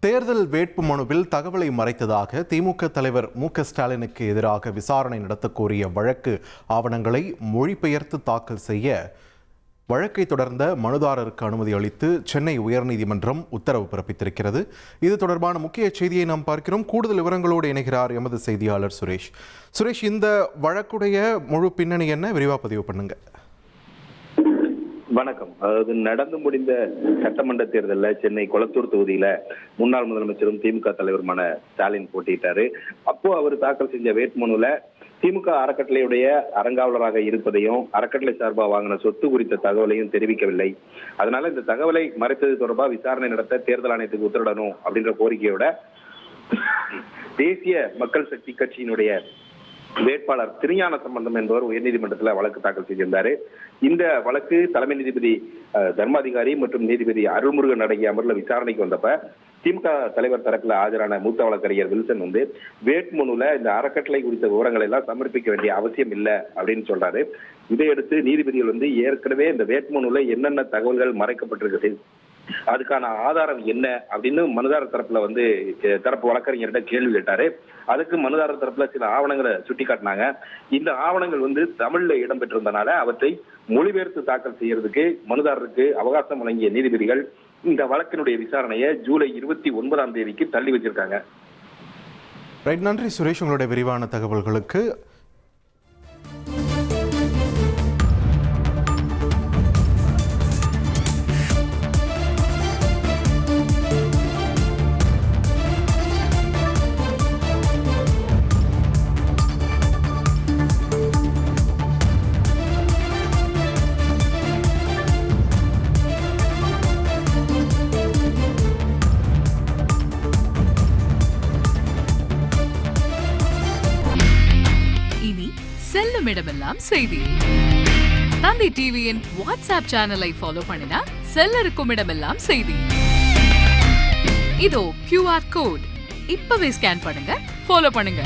தேர்தல் வேட்பு மனுவில் தகவலை மறைத்ததாக திமுக தலைவர் மு.க.ஸ்டாலினுக்கு எதிராக விசாரணை நடத்த கோரிய வழக்கு ஆவணங்களை மொழிபெயர்த்து தாக்கல் செய்ய வழக்கை தொடர்ந்த மனுதாரருக்கு அனுமதி அளித்து சென்னை உயர்நீதிமன்றம் உத்தரவு பிறப்பித்திருக்கிறது. இது தொடர்பான முக்கிய செய்தியை நாம் பார்க்கிறோம். கூடுதல் விவரங்களோடு இணைகிறார் எமது செய்தியாளர் சுரேஷ். இந்த வழக்குடைய முழு பின்னணி என்ன, விரிவாக பதிவு பண்ணுங்க. வணக்கம். அதாவது நடந்து முடிந்த சட்டமன்ற தேர்தலில் சென்னை கொளத்தூர் தொகுதியில முன்னாள் முதலமைச்சரும் திமுக தலைவருமான ஸ்டாலின் போட்டியிட்டாரு. அப்போ அவர் தாக்கல் செஞ்ச வேட்புமனுல திமுக அறக்கட்டளையுடைய அறங்காவலராக இருப்பதையும் அறக்கட்டளை சார்பாக வாங்கின சொத்து குறித்த தகவலையும் தெரிவிக்கவில்லை. அதனால இந்த தகவலை மறைத்தது தொடர்பாக விசாரணை நடத்த தேர்தல் ஆணையத்துக்கு உத்தரவிடணும் அப்படின்ற கோரிக்கையோட தேசிய மக்கள் சக்தி கட்சியினுடைய வேட்பாளர் திருஞான சம்பந்தம் என்பவர் உயர்நீதிமன்றத்தில் வழக்கு தாக்கல் செய்திருந்தாரு. இந்த வழக்கு தலைமை நீதிபதி தர்மாதிகாரி மற்றும் நீதிபதி அருள்முருகன் அடங்கிய அமர்வுல விசாரணைக்கு வந்தப்ப திமுக தலைவர் தரப்புல ஆஜரான மூத்த வழக்கறிஞர் வில்சன் வேட்புமனுல இந்த அறக்கட்டளை குறித்த விவரங்களை எல்லாம் சமர்ப்பிக்க வேண்டிய அவசியம் இல்லை அப்படின்னு சொல்றாரு. இதையடுத்து நீதிபதிகள் ஏற்கனவே இந்த வேட்புமனுல என்னென்ன தகவல்கள் மறைக்கப்பட்டிருக்கு, அதுக்கான ஆதாரம் என்ன அப்படின்னு மனுதாரர் தரப்புல தரப்பு வழக்கறிஞர்கிட்ட கேள்வி கேட்டாரு. அதுக்கு மனுதாரர் தரப்புல சில ஆவணங்களை சுட்டிக்காட்டினாங்க. இந்த ஆவணங்கள் தமிழ்ல இடம்பெற்றிருந்தனால அவற்றை மொழிபெயர்த்து தாக்கல் செய்யறதுக்கு மனுதாரருக்கு அவகாசம் வழங்கிய நீதிபதிகள் இந்த வழக்கினுடைய விசாரணையை ஜூலை 29 தள்ளி வச்சிருக்காங்க. நன்றி சுரேஷ், உங்களுடைய விரிவான தகவல்களுக்கு. செல்லும் இடமெல்லாம் செய்தி. தந்தி டிவியின் வாட்ஸ்அப் சேனலை ஃபாலோ பண்ணினா செல்ல இருக்கும் இடமெல்லாம் செய்தி. இதோ QR கோட் இப்பவே ஸ்கேன் பண்ணுங்க, ஃபாலோ பண்ணுங்க.